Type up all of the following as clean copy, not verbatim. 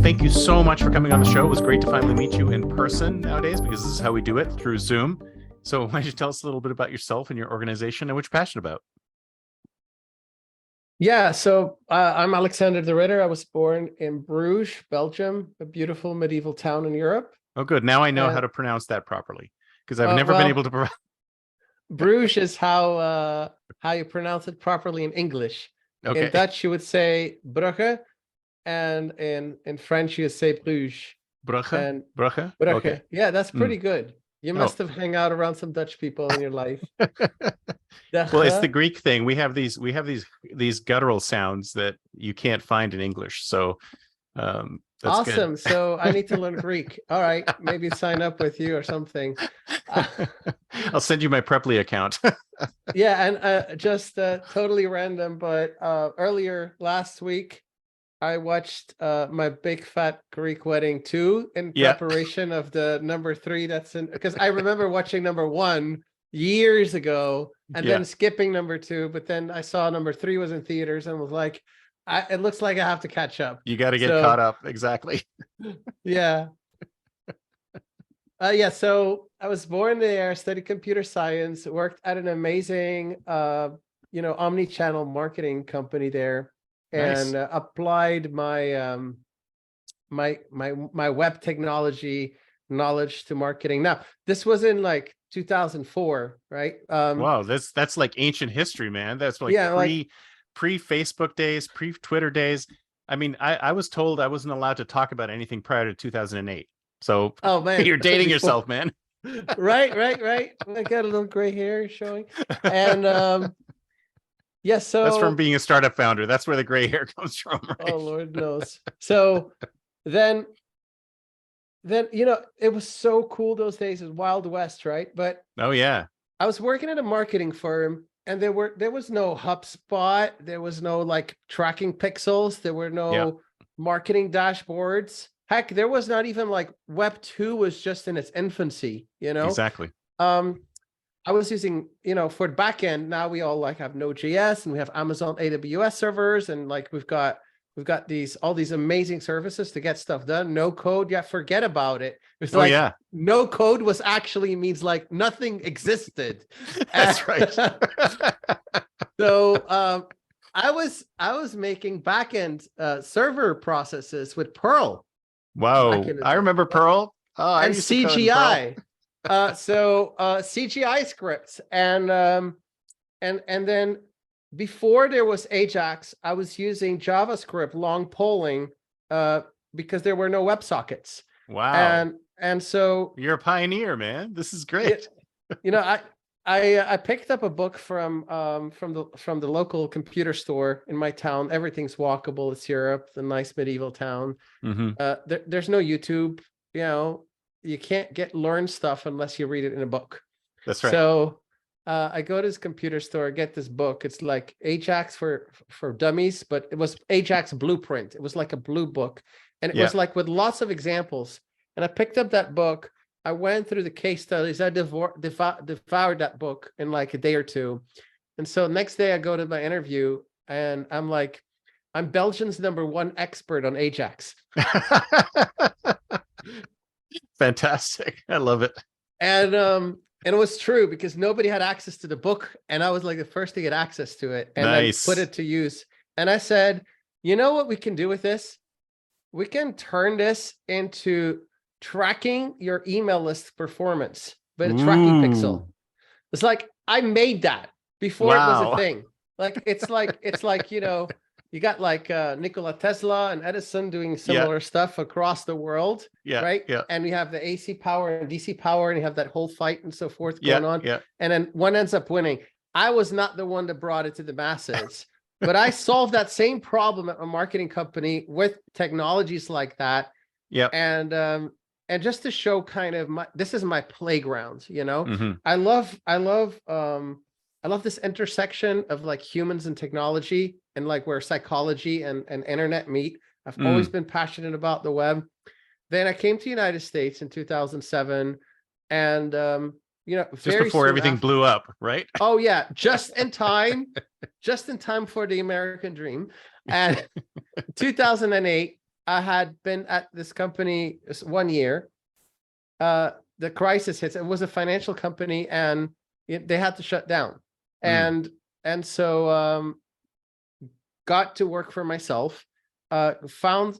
thank you so much for coming on the show. It was great to finally meet you in person nowadays, because this is how we do it, through Zoom. So why don't you tell us a little bit about yourself and your organization and what you're passionate about? Yeah, so I'm Alexander de Ridder. I was born in Bruges, Belgium, a beautiful medieval town in Europe. Oh, good. Now I know how And to pronounce that properly, because I've never been able to. Bruges is how you pronounce it properly in English. Okay. In Dutch, you would say Brugge, and in French, you would say Bruges. Brugge? And Brugge? Brugge. Okay. Yeah, that's pretty good. You must have hung out around some Dutch people in your life. Well, it's the Greek thing. We have these guttural sounds that you can't find in English. So that's awesome. good. So I need to learn Greek. All right, maybe sign up with you or something. I'll send you my Preply account. Yeah, and just totally random, but earlier last week I watched my Big Fat Greek Wedding 2 in preparation of the number 3 that's in, because I remember watching number 1 years ago and then skipping number 2, but then I saw number 3 was in theaters and was like, it looks like I have to catch up. You got to get caught up. Exactly. Yeah. Yeah, so I was born there, studied computer science, worked at an amazing omni-channel marketing company there. Nice. And applied my my web technology knowledge to marketing. Now, this was in like 2004, right? Wow, that's like ancient history, man. That's like pre Facebook days, pre Twitter days. I mean, I was told I wasn't allowed to talk about anything prior to 2008. So, oh man, you're dating yourself, man. Right. I got a little gray hair showing, and yes, so that's from being a startup founder. That's where the gray hair comes from, right? Oh, Lord knows. So then it was so cool those days. It was Wild West, right? But oh yeah, I was working at a marketing firm, and there was no HubSpot, there was no like tracking pixels, there were no marketing dashboards. Heck, there was not even like Web 2 was just in its infancy, Exactly. I was using, for the back end, now we all like have Node.js and we have Amazon AWS servers, and like we've got all these amazing services to get stuff done. No code, forget about it. It's no code was actually means like nothing existed. That's right. So I was making backend server processes with Perl. Wow, I remember Perl. Oh, and CGI. So CGI scripts, and then before there was Ajax, I was using JavaScript long polling because there were no WebSockets. Wow. And so you're a pioneer, man. This is great. I picked up a book from the local computer store in my town. Everything's walkable. It's Europe, the nice medieval town. Mm-hmm. There's no YouTube. You can't learn stuff unless you read it in a book. That's right. So I go to this computer store, get this book. It's like Ajax for dummies, but it was Ajax Blueprint. It was like a blue book, and it was like with lots of examples. And I picked up that book. I went through the case studies. I devoured that book in like a day or two. And so next day I go to my interview, and I'm like, I'm Belgium's #1 expert on Ajax. Fantastic. I love it. And it was true, because nobody had access to the book, and I was like the first to get access to it and then put it to use. And I said, you know what we can do with this? We can turn this into tracking your email list performance, but a tracking pixel. It's like I made that before it was a thing. Like it's like you got like Nikola Tesla and Edison doing similar stuff across the world, right? Yeah. And we have the AC power and DC power, and you have that whole fight and so forth going on. Yeah. And then one ends up winning. I was not the one that brought it to the masses, but I solved that same problem at a marketing company with technologies like that. Yeah. And just to show kind of this is my playground, Mm-hmm. I love this intersection of like humans and technology, and like where psychology and internet meet. I've always been passionate about the web. Then I came to the United States in 2007, and just before everything blew up, right? Oh yeah, just in time for the American dream. And 2008, I had been at this company 1 year. The crisis hits. It was a financial company, and they had to shut down. And so got to work for myself. Found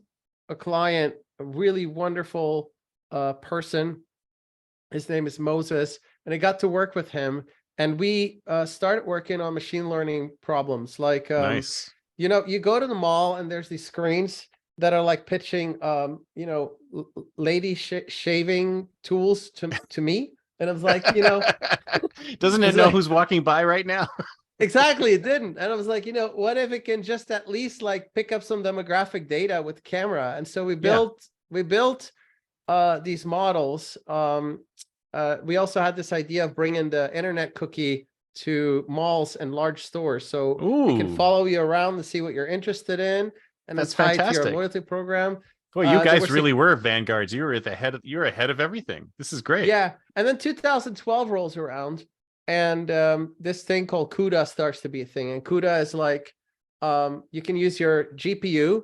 a client, a really wonderful person. His name is Moses, and I got to work with him. And we started working on machine learning problems. Like, nice. You know, you go to the mall and there's these screens that are like pitching, you know, lady shaving tools to me. And I was like, you know, doesn't it know like, who's walking by right now? Exactly, it didn't. And I was like, you know, what if it can just at least like pick up some demographic data with camera? And so we built these models. We also had this idea of bringing the internet cookie to malls and large stores, so it can follow you around to see what you're interested in, and that's tied to your loyalty program. Well, you guys really were vanguards. You were at the head. You're ahead of everything. This is great. Yeah, and then 2012 rolls around, and this thing called CUDA starts to be a thing. And CUDA is like, you can use your GPU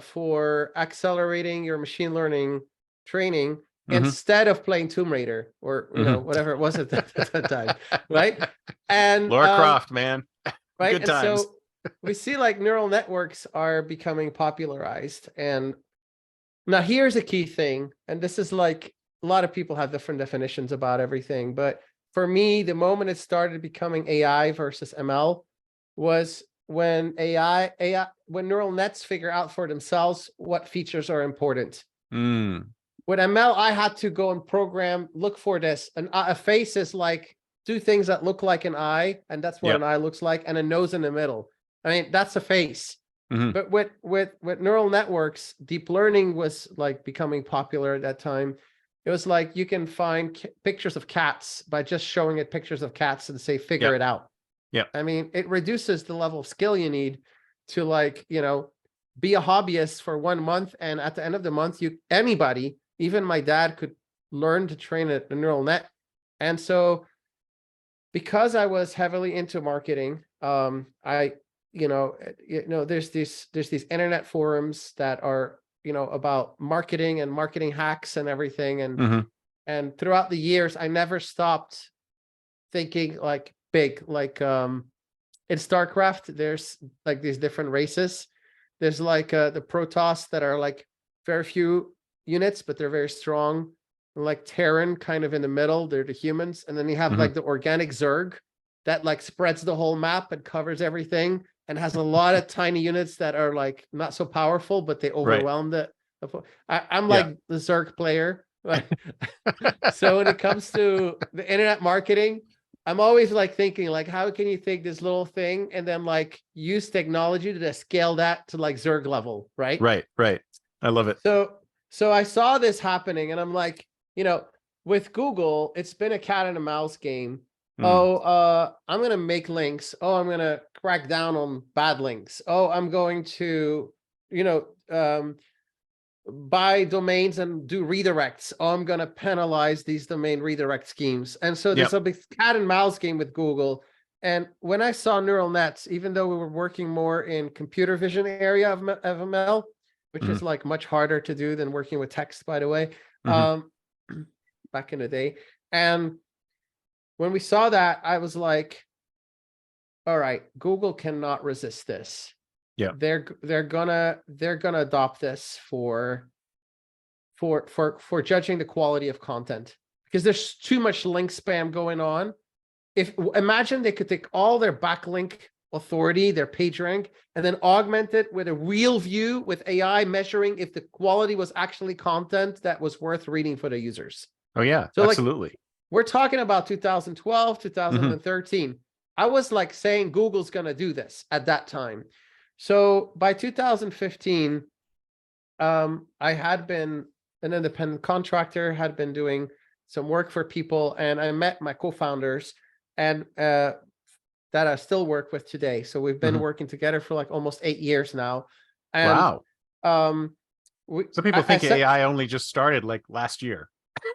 for accelerating your machine learning training instead of playing Tomb Raider or you know whatever it was at that time, right? And Lara Croft, man, right? Good times. So we see like neural networks are becoming popularized. And now here's a key thing, and this is like a lot of people have different definitions about everything, but for me, the moment it started becoming AI versus ML was when when neural nets figure out for themselves what features are important. With ML, I had to go and program, look for this. A face is like two things that look like an eye, and that's what an eye looks like, and a nose in the middle. I mean, that's a face. But with neural networks, deep learning was like becoming popular at that time. It was like you can find pictures of cats by just showing it pictures of cats and say, figure it out. Yeah. I mean, it reduces the level of skill you need to like, you know, be a hobbyist for 1 month. And at the end of the month, anybody, even my dad, could learn to train a neural net. And so because I was heavily into marketing, there's these internet forums that are, you know, about marketing and marketing hacks and everything. And and throughout the years, I never stopped thinking like big, like in StarCraft, there's like these different races. There's like the Protoss that are like very few units, but they're very strong. Like Terran kind of in the middle, they're the humans. And then you have like the organic Zerg that like spreads the whole map and covers everything and has a lot of tiny units that are like not so powerful, but they overwhelm I'm like the Zerg player. So when it comes to the internet marketing, I'm always like thinking like, how can you take this little thing and then like use technology to scale that to like Zerg level, right? Right. I love it. So I saw this happening, and I'm like, you know, with Google, it's been a cat and a mouse game. I'm going to make links. I'm going to crack down on bad links. I'm going to, you know, buy domains and do redirects. I'm going to penalize these domain redirect schemes. And so there's a big cat and mouse game with Google. And when I saw neural nets, even though we were working more in computer vision area of ML, which is like much harder to do than working with text, by the way, back in the day. And when we saw that, I was like, all right, Google cannot resist this. Yeah. They're gonna adopt this for judging the quality of content, because there's too much link spam going on. Imagine they could take all their backlink authority, their page rank, and then augment it with a real view with AI measuring if the quality was actually content that was worth reading for the users. Oh yeah, so absolutely. Like, we're talking about 2012, 2013. I was like saying Google's going to do this at that time. So by 2015, I had been an independent contractor, had been doing some work for people, and I met my co-founders and that I still work with today. So we've been working together for like almost 8 years now. And, wow. Some people think AI only just started like last year.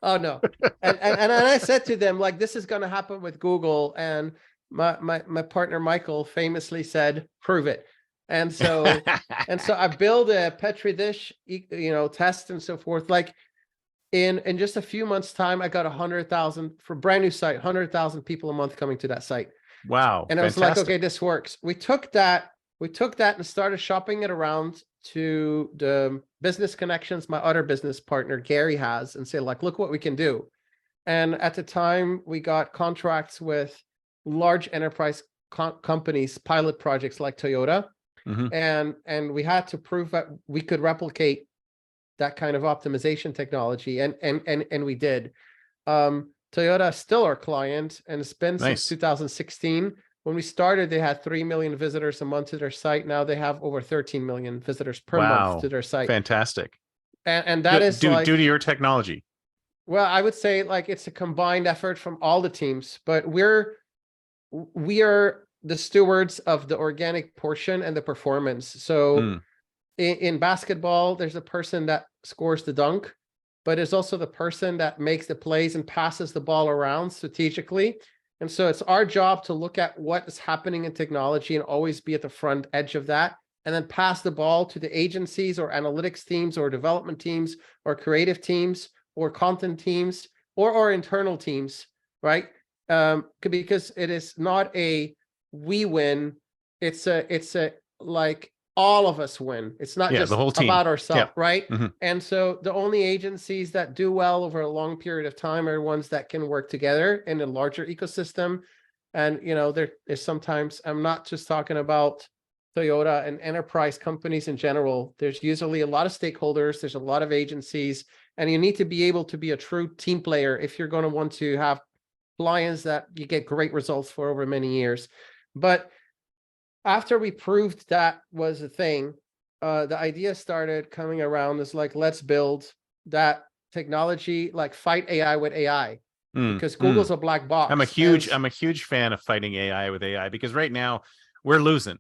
Oh no. And I said to them, like, this is going to happen with Google. And my partner, Michael, famously said, prove it. And so I build a Petri dish, test and so forth. Like in just a few months' time, I got 100,000 for a brand new site, 100,000 people a month coming to that site. Wow. And I was like, okay, this works. We took that and started shopping it around to the business connections my other business partner, Gary, has, and say, like, look what we can do. And at the time, we got contracts with large enterprise companies, pilot projects like Toyota. And we had to prove that we could replicate that kind of optimization technology. And we did. Toyota is still our client, and it's been since 2016. When we started, they had 3 million visitors a month to their site. Now they have over 13 million visitors per month to their site. Fantastic. And that is due to your technology. Well, I would say like it's a combined effort from all the teams, but we are the stewards of the organic portion and the performance. So in basketball, there's a person that scores the dunk, but it's also the person that makes the plays and passes the ball around strategically. And so it's our job to look at what is happening in technology and always be at the front edge of that, and then pass the ball to the agencies or analytics teams or development teams or creative teams or content teams or our internal teams, right? Because it is not a we win, it's a like all of us win. It's not just the whole team about ourselves, right? And so the only agencies that do well over a long period of time are ones that can work together in a larger ecosystem. And there is sometimes, I'm not just talking about Toyota and enterprise companies in general. There's usually a lot of stakeholders, there's a lot of agencies, and you need to be able to be a true team player if you're going to want to have clients that you get great results for over many years. But after we proved that was a thing, the idea started coming around as like, let's build that technology, like fight AI with AI, because Google's a black box. I'm a huge fan of fighting AI with AI, because right now we're losing.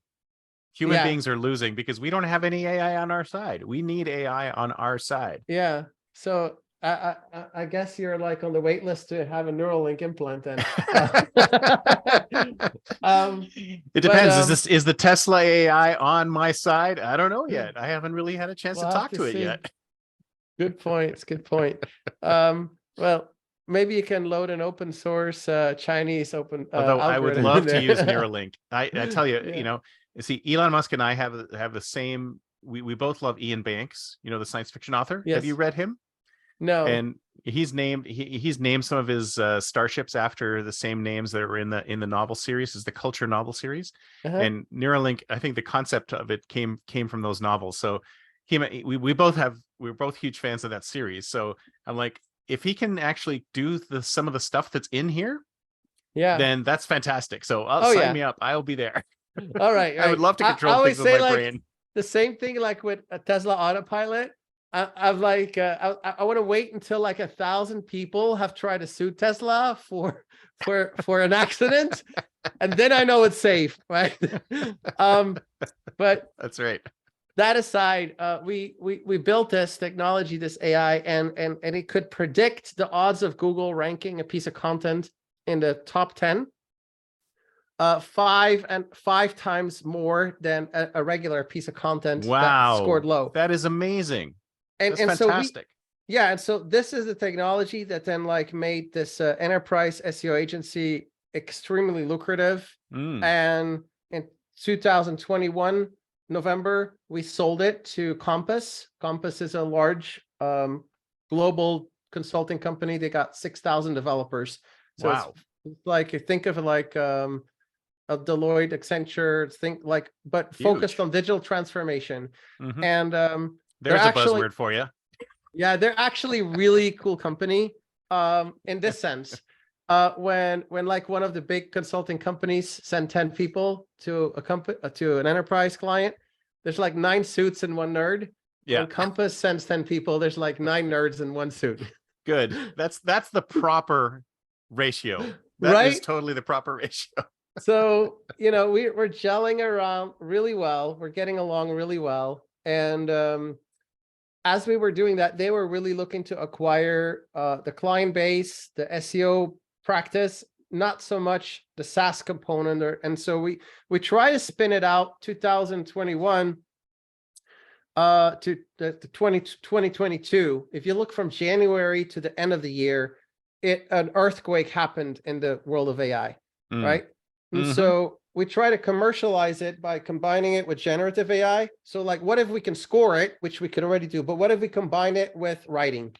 Human beings are losing because we don't have any AI on our side. We need AI on our side. Yeah. So I guess you're like on the wait list to have a Neuralink implant then. It depends. Is the Tesla AI on my side? I don't know yet. I haven't really had a chance to talk to it yet. Good point. Well, maybe you can load an open source Chinese open although I would love to use Neuralink. I tell you, you see, Elon Musk and I have the same. We both love Ian Banks, the science fiction author. Yes. Have you read him? No. And he's named some of his starships after the same names that were in the novel series, is the Culture novel series. And Neuralink, I think the concept of it came from those novels. So we're both huge fans of that series. So I'm like, if he can actually do some of the stuff that's in here, then that's fantastic. So sign me up. I'll be there. All right. I would love to control things with my brain. The same thing like with a Tesla Autopilot. I'm like, I want to wait until like 1,000 people have tried to sue Tesla for an accident, and then I know it's safe, right? But that's right. That aside, we built this technology, this AI, and it could predict the odds of Google ranking a piece of content in the top 10. 5 times more than a regular piece of content. Wow, that scored low. That is amazing. That's fantastic. And so this is the technology that then like made this enterprise SEO agency extremely lucrative. And in 2021 November, we sold it to Compass. Compass is a large global consulting company. They got 6,000 developers. So it's like, think of it like a Deloitte, Accenture, but focused on digital transformation. And there's a buzzword for you. Yeah, they're actually really cool company in this sense. When like one of the big consulting companies send 10 people to an enterprise client, there's like 9 suits and 1 nerd. Yeah. When Compass sends 10 people, there's like 9 nerds and 1 suit. Good. That's the proper ratio. That is totally the proper ratio. So, we're gelling around really well. We're getting along really well. And as we were doing that, they were really looking to acquire the client base, the SEO practice not so much the SaaS component, and so we try to spin it out 2021 to the 2022. If you look from January to the end of the year, an earthquake happened in the world of AI, right? And so we try to commercialize it by combining it with generative AI. So like, what if we can score it, which we could already do, but what if we combine it with writing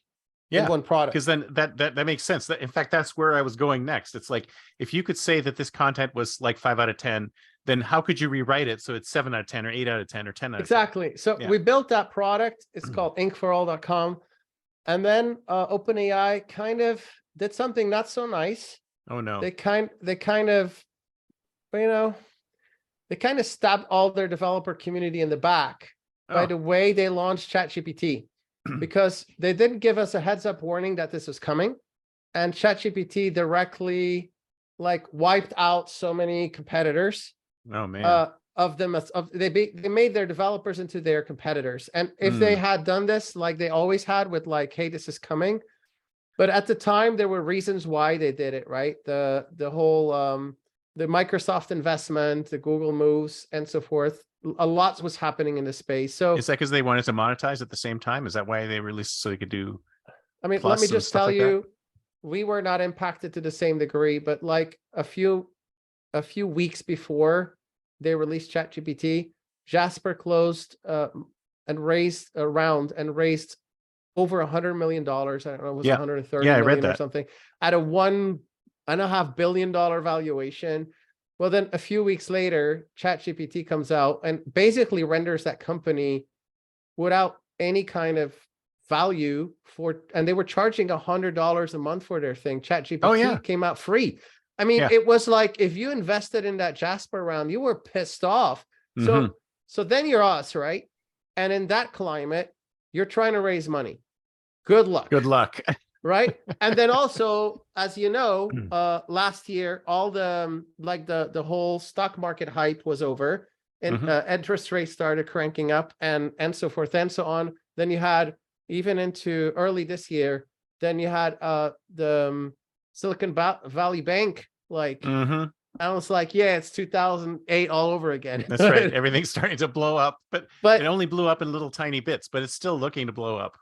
in one product? Because then that makes sense. In fact, that's where I was going next. It's like, if you could say that this content was like 5 out of 10, then how could you rewrite it so it's 7 out of 10 or 8 out of 10 or 10 out of 10? Exactly. So we built that product. It's called inkforall.com. And then OpenAI kind of did something not so nice. Oh no. They kind of, they kind of stabbed all their developer community in the back by the way they launched ChatGPT, because they didn't give us a heads up warning that this was coming. And ChatGPT directly like wiped out so many competitors. Oh man. They made their developers into their competitors. And if they had done this like they always had with like, hey, this is coming. But at the time, there were reasons why they did it, right? The whole the Microsoft investment, the Google moves, and so forth. A lot was happening in the space. So is that because they wanted to monetize at the same time? Is that why they released so they could do? I mean, let me just tell you, we were not impacted to the same degree, but like a few weeks before they released ChatGPT, Jasper closed and raised a round and raised over $100 million. I don't know, it was 130 million I read that. Or something at a $1.5 billion valuation. Well, then a few weeks later, ChatGPT comes out and basically renders that company without any kind of value and they were charging $100 a month for their thing. ChatGPT came out free. I mean, it was like, if you invested in that Jasper round, you were pissed off. So then you're us, right? And in that climate, you're trying to raise money. Good luck. Good luck. Right. And then also, as you know, last year, all the whole stock market hype was over and interest rates started cranking up and so forth and so on. Then you had, even into early this year, then you had the Silicon Valley Bank, like, I was like, yeah, it's 2008 all over again. That's right. Everything's starting to blow up, but it only blew up in little tiny bits, but it's still looking to blow up.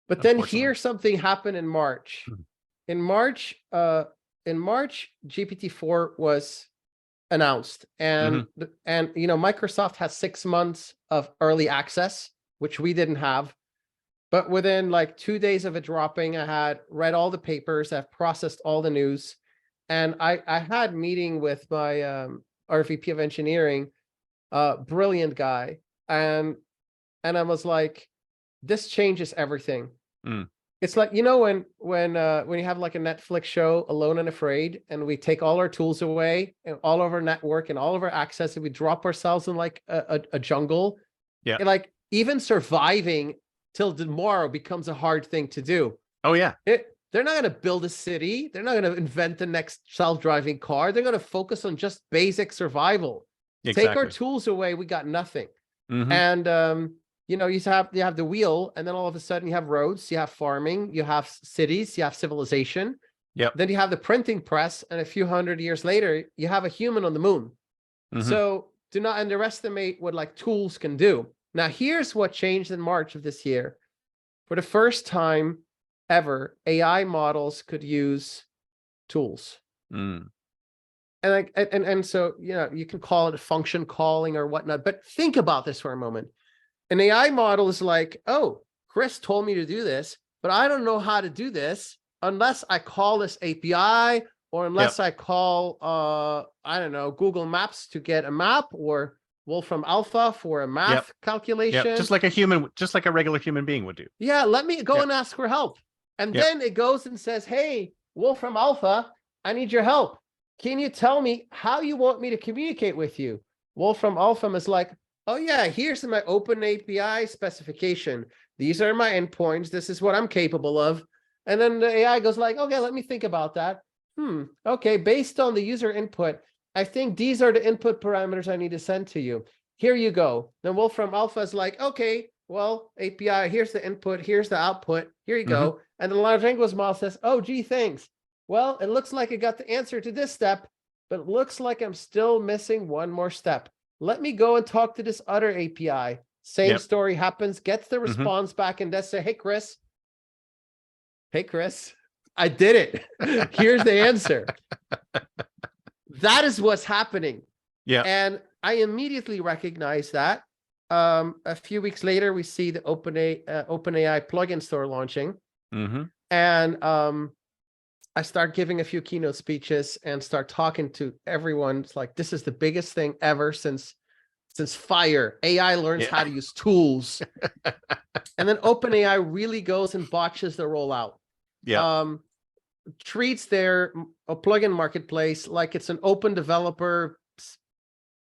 But then here something happened in March. In March, GPT-4 was announced, and Microsoft has 6 months of early access, which we didn't have. But within like 2 days of it dropping, I had read all the papers, I've processed all the news, and I had meeting with my our VP of engineering, brilliant guy, and I was like, this changes everything. It's like, when you have like a Netflix show, Alone and Afraid, and we take all our tools away and all of our network and all of our access, and we drop ourselves in like a jungle. Yeah. And like even surviving till tomorrow becomes a hard thing to do. Oh yeah. They're not going to build a city. They're not going to invent the next self-driving car. They're going to focus on just basic survival. Exactly. Take our tools away, we got nothing. And you have the wheel, and then all of a sudden you have roads, you have farming, you have cities, you have civilization. Yep. Then you have the printing press, and a few hundred years later, you have a human on the moon. So do not underestimate what like tools can do. Now, here's what changed in March of this year. For the first time ever, AI models could use tools. And so, you can call it a function calling or whatnot, but think about this for a moment. An AI model is like, oh, Chris told me to do this, but I don't know how to do this unless I call this API, or unless I call, I don't know, Google Maps to get a map, or Wolfram Alpha for a math calculation. Just like a regular human being would do. Yeah, let me go and ask for help. And then it goes and says, hey, Wolfram Alpha, I need your help. Can you tell me how you want me to communicate with you? Wolfram Alpha is like, oh yeah, here's my open API specification. These are my endpoints. This is what I'm capable of. And then the AI goes like, okay, let me think about that. Okay, based on the user input, I think these are the input parameters I need to send to you. Here you go. Then Wolfram Alpha is like, okay, well, API, here's the input, here's the output. Here you go. And the large language model says, oh, gee, thanks. well, it looks like I got the answer to this step, but it looks like I'm still missing one more step. Let me go and talk to this other API. Same story happens, gets the response back, and does say, hey, Chris, I did it. Here's the answer. That is what's happening. Yeah. And I immediately recognize that. A few weeks later, we see the OpenAI plugin store launching. And I start giving a few keynote speeches and start talking to everyone. It's like, this is the biggest thing ever since Fire. AI learns how to use tools. And then OpenAI really goes and botches the rollout. Treats their plugin marketplace like it's an open developer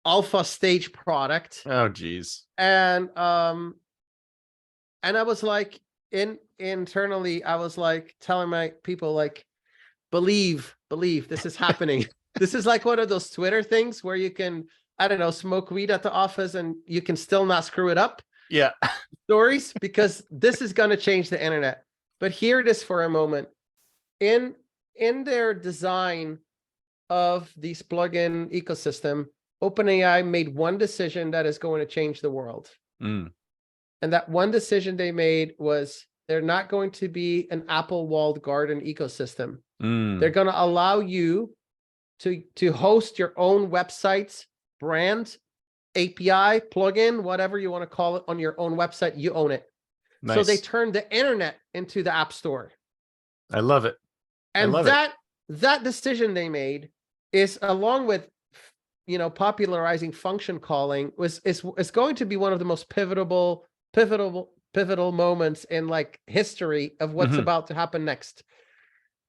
alpha stage product. Oh, geez. And I was like, internally, I was like telling my people, like, believe this is happening. This is like one of those Twitter things where you can, I don't know, smoke weed at the office and you can still not screw it up. Yeah. Stories, because this is going to change the internet. But hear this for a moment. In their design of this plugin ecosystem, OpenAI made one decision that is going to change the world. And that one decision they made was they're not going to be an Apple walled garden ecosystem. They're going to allow you to host your own websites, brand, API, plugin, whatever you want to call it, on your own website. You own it. Nice. So they turned the internet into the App Store. I love it. And that decision they made is, along with, you know, popularizing function calling, is going to be one of the most pivotal moments in like history of what's about to happen next.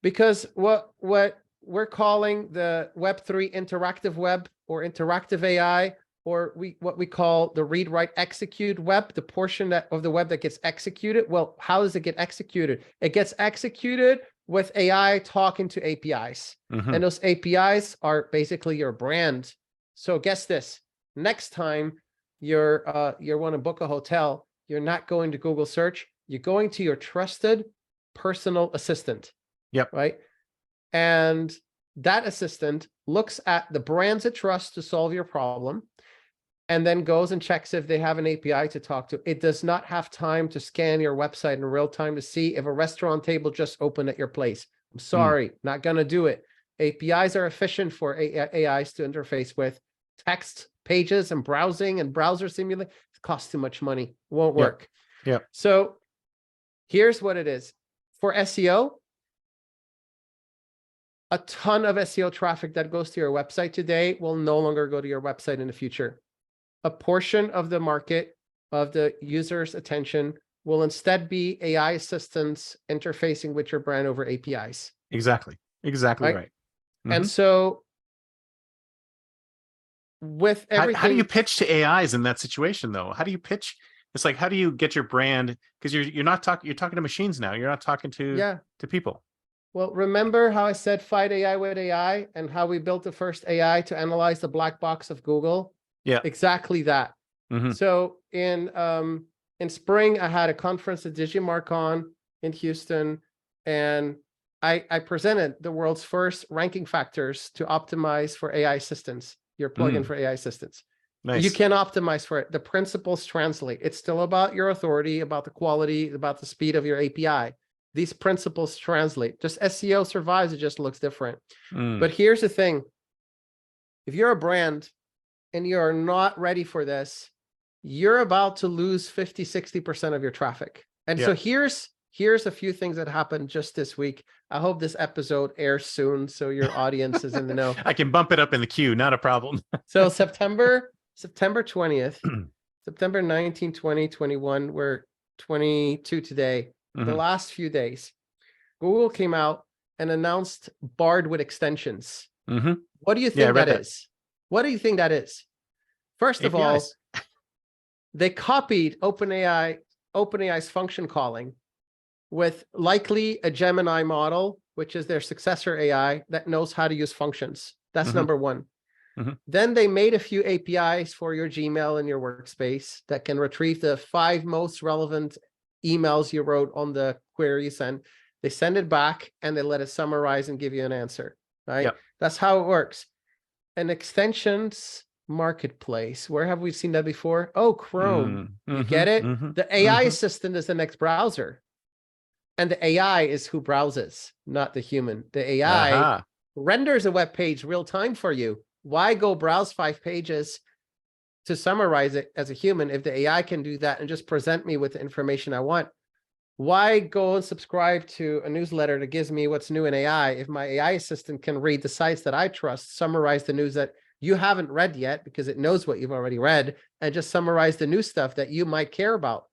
Because what we're calling the Web3 interactive web, or interactive AI, or what we call the read, write, execute web, the portion of the web that gets executed. Well, how does it get executed? It gets executed with AI talking to APIs. And those APIs are basically your brand. So guess this, next time you want to book a hotel, you're not going to Google search, you're going to your trusted personal assistant. Yep. Right. And that assistant looks at the brands it trusts to solve your problem, and then goes and checks if they have an API to talk to. It does not have time to scan your website in real time to see if a restaurant table just opened at your place. I'm sorry, not going to do it. APIs are efficient for AIs to interface with. Text pages and browsing and browser simulation, it costs too much money. Won't work. Yeah. So here's what it is. For SEO, a ton of SEO traffic that goes to your website today will no longer go to your website in the future. A portion of the market, of the user's attention, will instead be AI assistants interfacing with your brand over APIs. Exactly right. And so with everything, how do you pitch to AIs in that situation, though? How do you pitch? It's like, how do you get your brand? Because you're talking to machines now. You're not talking to people. Well, remember how I said fight AI with AI, and how we built the first AI to analyze the black box of Google? Yeah, exactly that. So in spring, I had a conference at DigiMarcon in Houston, and I presented the world's first ranking factors to optimize for AI assistants, your plugin for AI assistants. Nice. You can optimize for it. The principles translate. It's still about your authority, about the quality, about the speed of your API. These principles translate. Just SEO survives, it just looks different. But here's the thing. If you're a brand and you're not ready for this, you're about to lose 50-60% of your traffic. And so here's a few things that happened just this week. I hope this episode airs soon, so your audience is in the know. I can bump it up in the queue, not a problem. So September 20th, September 19, 20, 21, we're 22 today. The last few days, Google came out and announced Bard with extensions. What do you think that is? What do you think that is? First of all, they copied OpenAI's function calling with likely a Gemini model, which is their successor AI that knows how to use functions. That's number one. Then they made a few APIs for your Gmail and your workspace that can retrieve the 5 most relevant emails you wrote on the queries and they send it back, and they let it summarize and give you an answer, right? Yep. That's how it works. An extensions marketplace, where have we seen that before? Oh, Chrome. You get it? The AI assistant is the next browser. And the AI is who browses, not the human. The AI renders a web page real time for you. Why go browse 5 pages to summarize it as a human if the AI can do that and just present me with the information I want? Why go and subscribe to a newsletter that gives me what's new in AI if my AI assistant can read the sites that I trust, summarize the news that you haven't read yet because it knows what you've already read, and just summarize the new stuff that you might care about?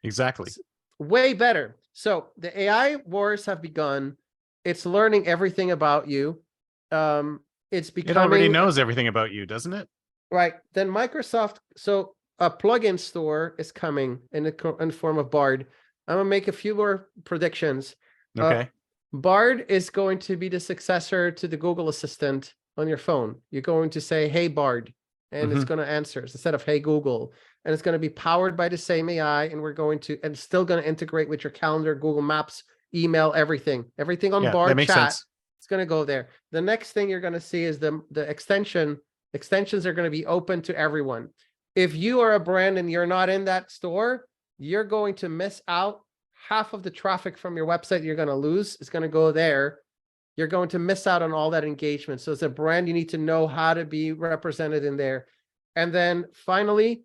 Exactly. It's way better. So the AI wars have begun. It's learning everything about you. It's becoming. It already knows everything about you, doesn't it? Right. Then Microsoft. So a plugin store is coming in the form of Bard. I'm gonna make a few more predictions. Okay. Bard is going to be the successor to the Google Assistant on your phone. You're going to say, "Hey Bard," and it's going to answer instead of "Hey Google." And it's going to be powered by the same AI, and it's still going to integrate with your calendar, Google Maps, email, everything on Bard that makes chat. Sense. It's going to go there. The next thing you're going to see is the extensions are going to be open to everyone. If you are a brand and you're not in that store, you're going to miss out. Half of the traffic from your website you're going to lose is going to go there. You're going to miss out on all that engagement. So as a brand, you need to know how to be represented in there. And then finally,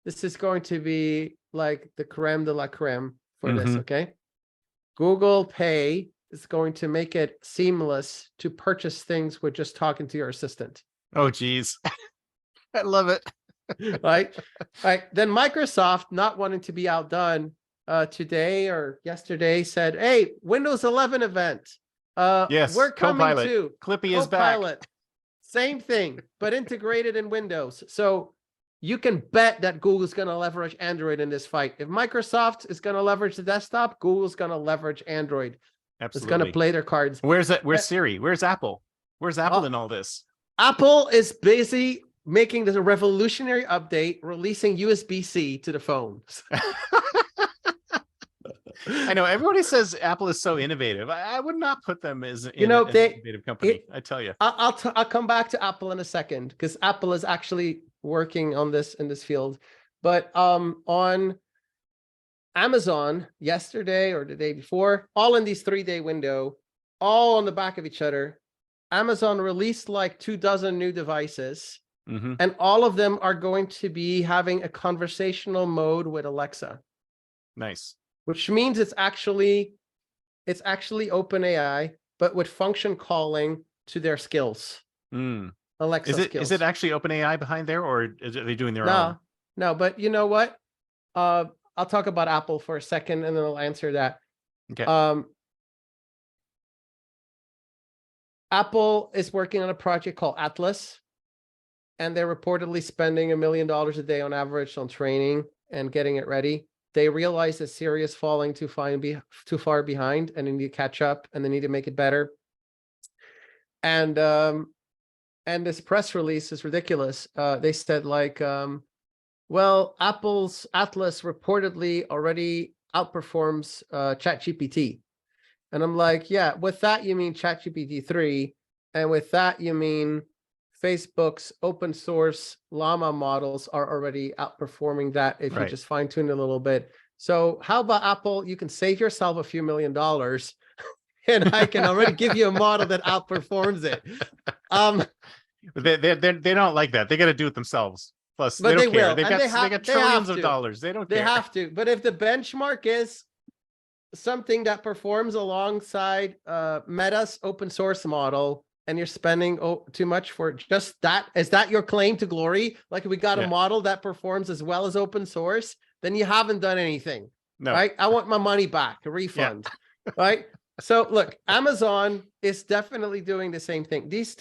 this is going to be like the creme de la creme for this, okay? Google Pay is going to make it seamless to purchase things with just talking to your assistant. Oh, geez. I love it. Right? Then Microsoft, not wanting to be outdone, today or yesterday said, "Hey, Windows 11 event. Yes, we're coming Copilot. to Clippy is back. Same thing, but integrated in Windows." So you can bet that Google's going to leverage Android in this fight. If Microsoft is going to leverage the desktop, Google's going to leverage Android. Absolutely. It's going to play their cards. Where's Siri? Where's Apple? Where's Apple in all this? Apple is busy making this a revolutionary update, releasing USB-C to the phones. I know everybody says Apple is so innovative. I would not put them as an innovative company. I tell you. I'll come back to Apple in a second because Apple is actually working on this in this field. But on Amazon yesterday or the day before, all in these 3-day window, all on the back of each other, Amazon released like 24 new devices, and all of them are going to be having a conversational mode with Alexa. Nice. Which means it's actually OpenAI, but with function calling to their skills. Alexa skills. Is it actually OpenAI behind there, or are they doing their own? No, but you know what? I'll talk about Apple for a second, and then I'll answer that. Okay. Apple is working on a project called Atlas, and they're reportedly spending $1 million a day on average on training and getting it ready. They realize that Siri is falling too far behind, and they need to catch up, and they need to make it better. And this press release is ridiculous. They said like, well, Apple's Atlas reportedly already outperforms ChatGPT. And I'm like, yeah, with that you mean ChatGPT 3, and with that you mean Facebook's open source Llama models are already outperforming that if you just fine tune it a little bit. So how about Apple? You can save yourself a few $1 million, and I can already give you a model that outperforms it. They don't like that. They got to do it themselves. Plus, but they don't care. Will. They got trillions of dollars. They don't care. They have to. But if the benchmark is something that performs alongside Meta's open source model, and you're spending too much for just that, is that your claim to glory? Like, we got a model that performs as well as open source, then you haven't done anything. No. Right? I want my money back, a refund. Right? So look, Amazon is definitely doing the same thing. This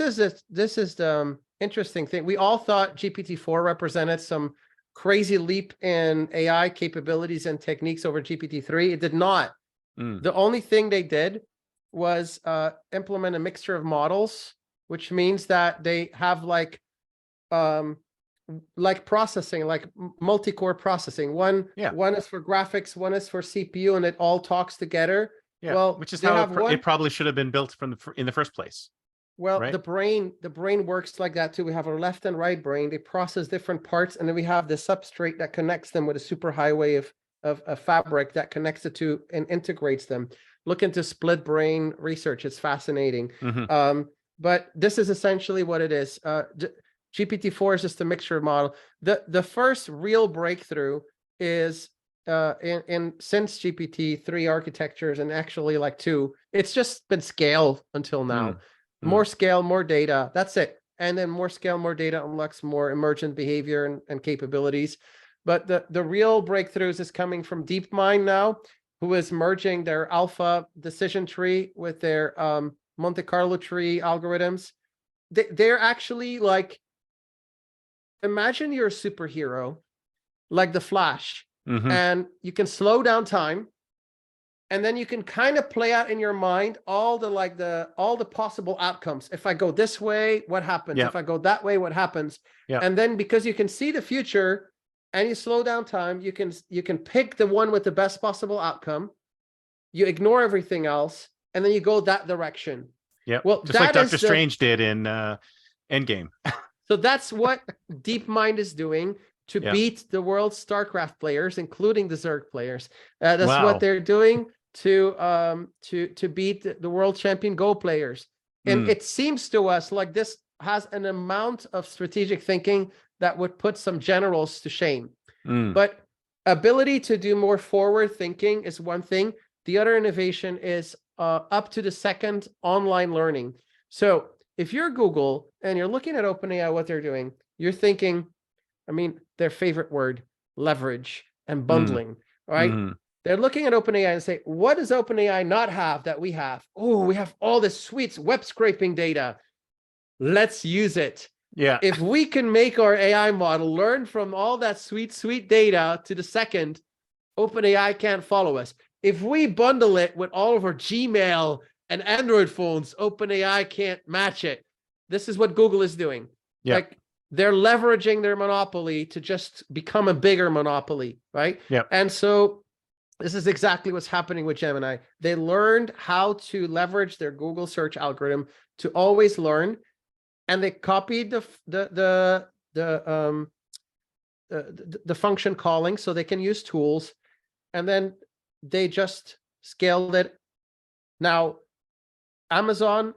is the interesting thing. We all thought GPT-4 represented some crazy leap in AI capabilities and techniques over GPT-3. It did not. The only thing they did was implement a mixture of models, which means that they have like processing, like multi-core processing. One is for graphics, one is for CPU, and it all talks together. Yeah, well, which is they how have one. it probably should have been built in the first place. Well, right? the brain works like that too. We have our left and right brain. They process different parts, and then we have the substrate that connects them with a superhighway of a fabric that connects the two and integrates them. Look into split brain research; it's fascinating. But this is essentially what it is. GPT-4 is just a mixture model. The first real breakthrough is in since GPT-3 architectures, and actually like 2. It's just been scaled until now. More scale, more data. That's it. And then more scale, more data unlocks more emergent behavior and capabilities. But the real breakthroughs is coming from DeepMind now, who is merging their alpha decision tree with their Monte Carlo tree algorithms. They're actually like, imagine you're a superhero like the Flash, and you can slow down time. And then you can kind of play out in your mind all the possible outcomes. If I go this way, what happens? If I go that way, what happens? And then because you can see the future and you slow down time, you can pick the one with the best possible outcome. You ignore everything else, and then you go that direction. Yeah. Well, just like Doctor Strange did in Endgame. So that's what DeepMind is doing to beat the world's StarCraft players, including the Zerg players. That's what they're doing to beat the world champion Go players. And it seems to us like this has an amount of strategic thinking that would put some generals to shame. But ability to do more forward thinking is one thing. The other innovation is up to the second online learning. So if you're Google and you're looking at OpenAI, what they're doing, you're thinking, I mean, their favorite word, leverage and bundling, right? They're looking at OpenAI and say, what does OpenAI not have that we have? Oh, we have all this sweet web scraping data. Let's use it. Yeah. If we can make our AI model learn from all that sweet data to the second, OpenAI can't follow us. If we bundle it with all of our Gmail and Android phones, OpenAI can't match it. This is what Google is doing. Yeah. Like, they're leveraging their monopoly to just become a bigger monopoly, right? Yeah. And so this is exactly what's happening with Gemini. They learned how to leverage their Google search algorithm to always learn, and they copied the function calling so they can use tools, and then they just scaled it. Now, Amazon,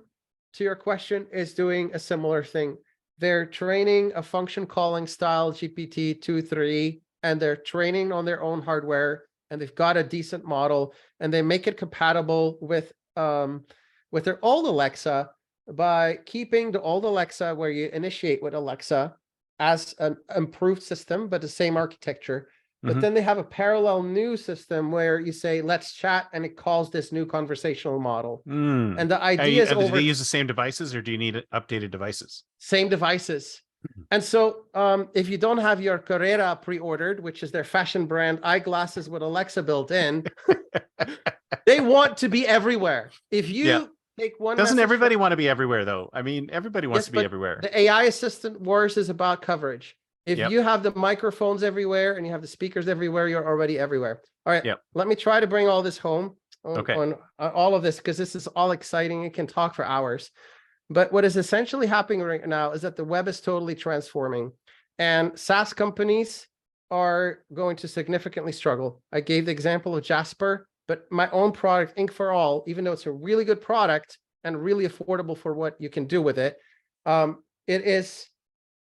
to your question, is doing a similar thing. They're training a function calling style GPT-2-3, and they're training on their own hardware, and they've got a decent model, and they make it compatible with their old Alexa by keeping the old Alexa where you initiate with Alexa as an improved system, but the same architecture. But then they have a parallel new system where you say, let's chat, and it calls this new conversational model. And the idea is do they use the same devices, or do you need updated devices? Same devices. And so if you don't have your Carrera pre-ordered, which is their fashion brand eyeglasses with Alexa built in, they want to be everywhere. If you take one, doesn't everybody want to be everywhere though? I mean, everybody wants to be everywhere. The AI assistant wars is about coverage. If you have the microphones everywhere and you have the speakers everywhere, you're already everywhere. All right. Let me try to bring all this home on all of this, because this is all exciting. It can talk for hours. But what is essentially happening right now is that the web is totally transforming, and SaaS companies are going to significantly struggle. I gave the example of Jasper, but my own product, Ink for All, even though it's a really good product and really affordable for what you can do with it,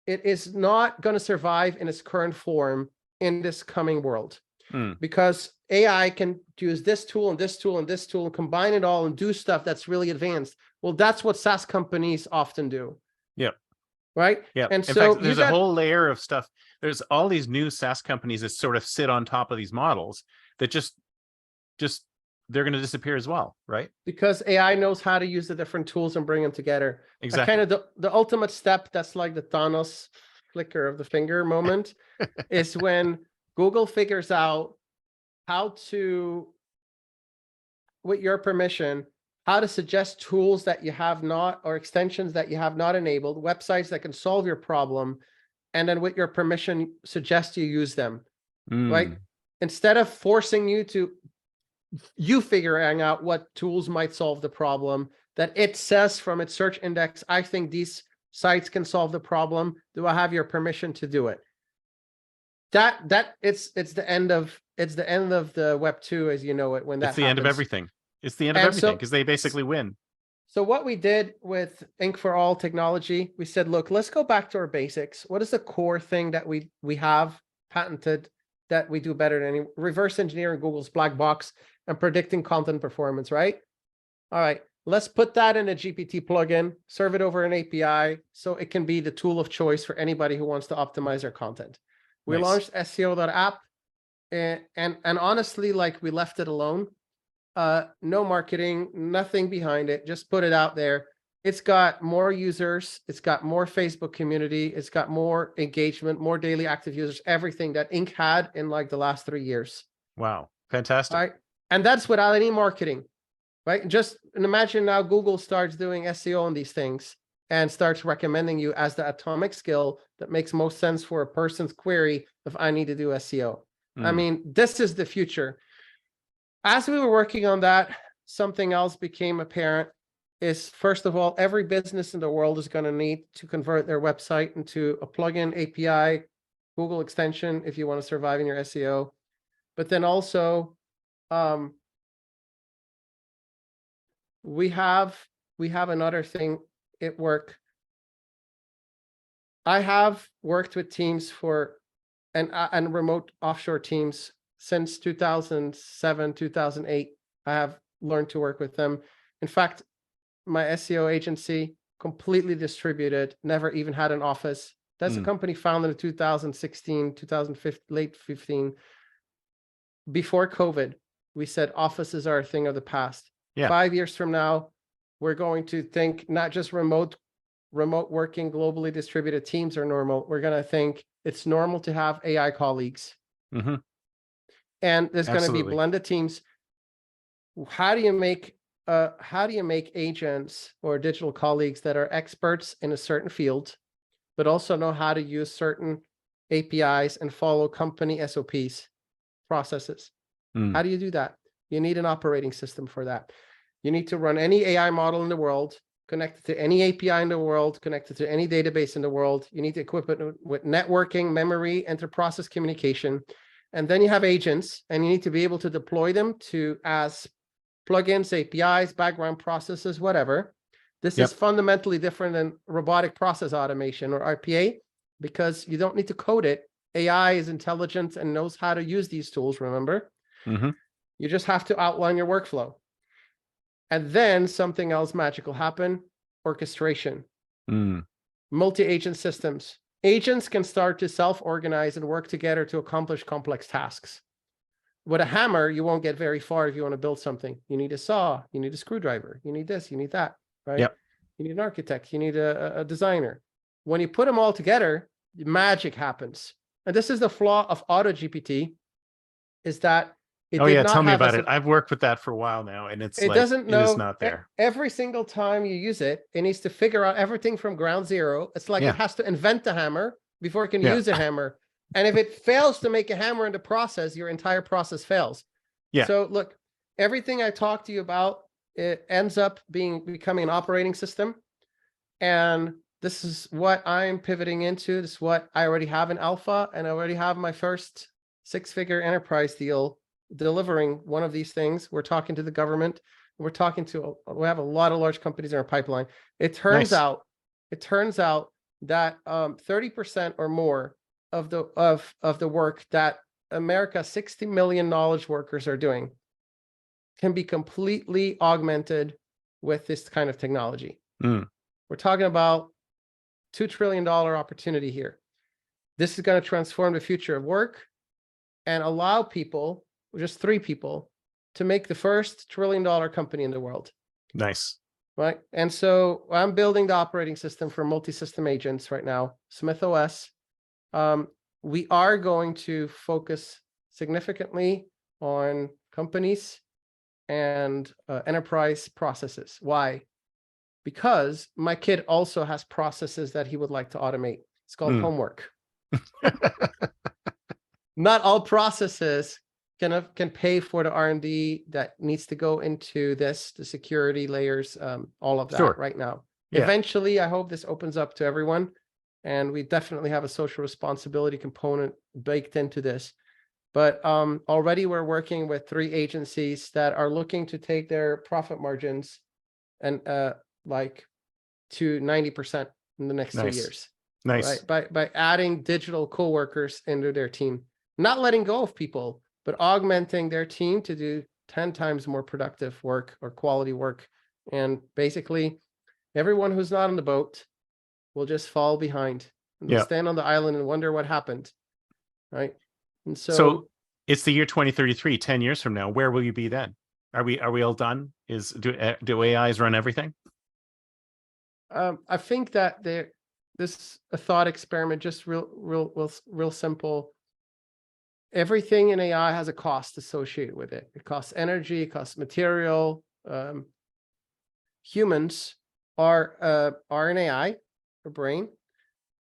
it is not going to survive in its current form in this coming world, because AI can use this tool and this tool and this tool and combine it all and do stuff that's really advanced. Well, that's what SaaS companies often do. Yeah. Right. Yeah. And in so fact, there's a whole layer of stuff. There's all these new SaaS companies that sort of sit on top of these models that just they're going to disappear as well, right? Because AI knows how to use the different tools and bring them together. Exactly. Kind of the ultimate step, that's like the Thanos flicker of the finger moment, is when Google figures out how to, with your permission, how to suggest tools that you have not, or extensions that you have not enabled, websites that can solve your problem, and then with your permission, suggest you use them, right? Instead of forcing you to you figuring out what tools might solve the problem, that it says from its search index, I think these sites can solve the problem. Do I have your permission to do it? It's the end of the Web 2 as you know it when that happens. It's the end of everything. It's the end of everything because they basically win. So what we did with Ink for All technology, we said, look, let's go back to our basics. What is the core thing that we have patented that we do better than any? Reverse engineering Google's black box and predicting content performance, right? All right, let's put that in a GPT plugin, serve it over an API, so it can be the tool of choice for anybody who wants to optimize their content. We launched SEO.app, and honestly, like, we left it alone. No marketing, nothing behind it, just put it out there. It's got more users, it's got more Facebook community, it's got more engagement, more daily active users, everything that Ink had in like the last 3 years. Wow, fantastic. Right? And that's without any marketing, right? Just imagine now Google starts doing SEO on these things and starts recommending you as the atomic skill that makes most sense for a person's query if I need to do SEO. I mean, this is the future. As we were working on that, something else became apparent is, first of all, every business in the world is going to need to convert their website into a plugin, API, Google extension if you want to survive in your SEO. But then also, we have another thing at work. I have worked with teams and remote offshore teams since 2007, 2008. I have learned to work with them. In fact, my SEO agency, completely distributed, never even had an office. That's a company founded in 2016, 2015, late 15. Before COVID, we said offices are a thing of the past. Yeah. 5 years from now, we're going to think not just remote working, globally distributed teams are normal. We're going to think it's normal to have AI colleagues. Mm-hmm. And there's going to be blended teams. How do you make agents or digital colleagues that are experts in a certain field, but also know how to use certain APIs and follow company SOPs, processes? How do you do that? You need an operating system for that. You need to run any AI model in the world, connected to any API in the world, connected to any database in the world. You need to equip it with networking, memory, inter-process communication. And then you have agents, and you need to be able to deploy them as plugins, APIs, background processes, whatever. This is fundamentally different than robotic process automation or RPA, because you don't need to code it. AI is intelligent and knows how to use these tools, remember? Mm-hmm. You just have to outline your workflow. And then something else magical happen: orchestration. Multi-agent systems. Agents can start to self-organize and work together to accomplish complex tasks. With a hammer, you won't get very far if you want to build something. You need a saw, you need a screwdriver, you need this, you need that, right? Yep. You need an architect, you need a designer. When you put them all together, magic happens. And this is the flaw of AutoGPT, is that tell me about it. I've worked with that for a while now, and it is not there. Every single time you use it, it needs to figure out everything from ground zero. It's like it has to invent the hammer before it can use a hammer. And if it fails to make a hammer in the process, your entire process fails. Yeah. So look, everything I talked to you about, it ends up becoming an operating system. And this is what I'm pivoting into. This is what I already have in alpha, and I already have my first 6-figure enterprise deal delivering one of these things. We're talking to the government. We have a lot of large companies in our pipeline. It turns out that 30% or more of the work that America's 60 million knowledge workers are doing can be completely augmented with this kind of technology. We're talking about $2 trillion opportunity here. This is going to transform the future of work and allow people, just 3 people, to make the first $1 trillion company in the world. Nice. Right. And so I'm building the operating system for multi-system agents right now, SmithOS. We are going to focus significantly on companies and enterprise processes. Why? Because my kid also has processes that he would like to automate. It's called homework. Not all processes can pay for the R&D that needs to go into this, the security layers, all of that right now. Yeah. Eventually, I hope this opens up to everyone, and we definitely have a social responsibility component baked into this. But already we're working with 3 agencies that are looking to take their profit margins and like to 90% in the next 2 years. Nice. Right? By adding digital coworkers into their team, not letting go of people, but augmenting their team to do 10 times more productive work or quality work. And basically, everyone who's not on the boat will just fall behind. And they'll stand on the island and wonder what happened. Right. And so it's the year 2033, 10 years from now. Where will you be then? Are we all done? Do AIs run everything? I think that this is a thought experiment, just real simple. Everything in AI has a cost associated with it. It costs energy, it costs material. Humans are an AI, a brain,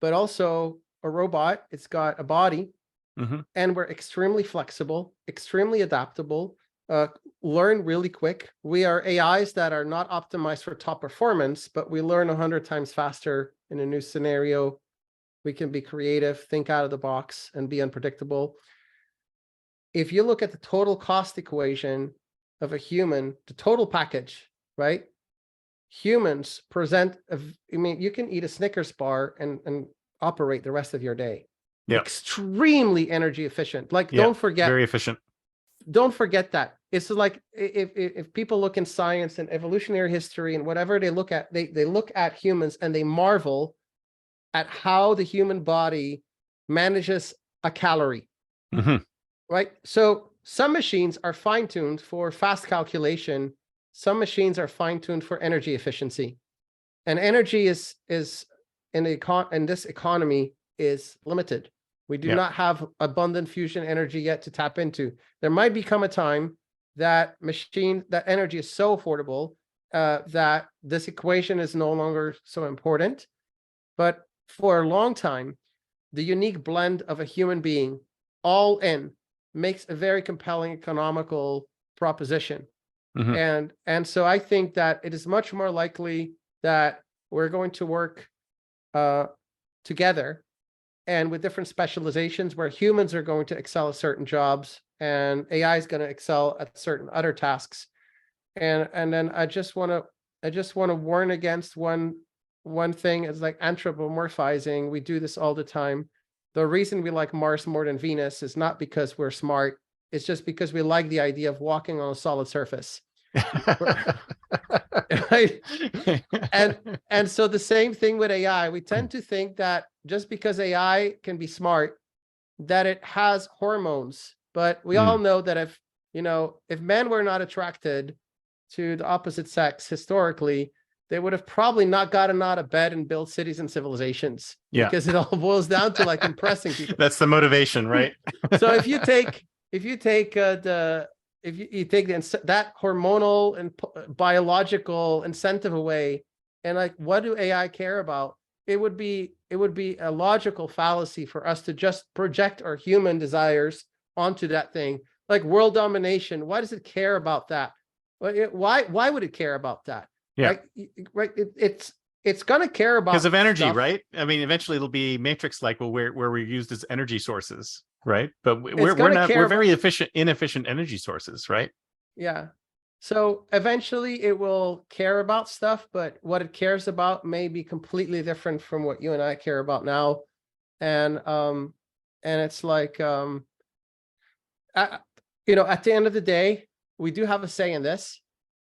but also a robot. It's got a body, and we're extremely flexible, extremely adaptable, learn really quick. We are AIs that are not optimized for top performance, but we learn 100 times faster in a new scenario. We can be creative, think out of the box, and be unpredictable. If you look at the total cost equation of a human, the total package, right? Humans present, you can eat a Snickers bar and operate the rest of your day. Yeah. Extremely energy efficient. Like, don't forget. Very efficient. Don't forget that. It's like if people look in science and evolutionary history and whatever they look at, they look at humans and they marvel at how the human body manages a calorie. Right? So some machines are fine-tuned for fast calculation. Some machines are fine-tuned for energy efficiency. And energy is in this economy is limited. We do not have abundant fusion energy yet to tap into. There might become a time that energy is so affordable that this equation is no longer so important. But for a long time, the unique blend of a human being all in makes a very compelling economical proposition. And so I think that it is much more likely that we're going to work together and with different specializations, where humans are going to excel at certain jobs and AI is going to excel at certain other tasks. And then I just want to warn against one thing is like anthropomorphizing. We do this all the time. The reason we like Mars more than Venus is not because we're smart. It's just because we like the idea of walking on a solid surface. Right? And so the same thing with AI. We tend to think that just because AI can be smart, that it has hormones. But we all know that if men were not attracted to the opposite sex historically, they would have probably not gotten out of bed and built cities and civilizations. Because it all boils down to like impressing people. That's the motivation, right? So if you take that hormonal and biological incentive away, and like, what do AI care about? It would be a logical fallacy for us to just project our human desires onto that thing. Like world domination, why does it care about that? Why would it care about that? Yeah. Right. It's going to care about because of energy, stuff. Right? I mean, eventually it'll be Matrix-like, where we're used as energy sources, right? But we're very inefficient energy sources, right? Yeah. So eventually it will care about stuff, but what it cares about may be completely different from what you and I care about now. And it's like, at the end of the day, we do have a say in this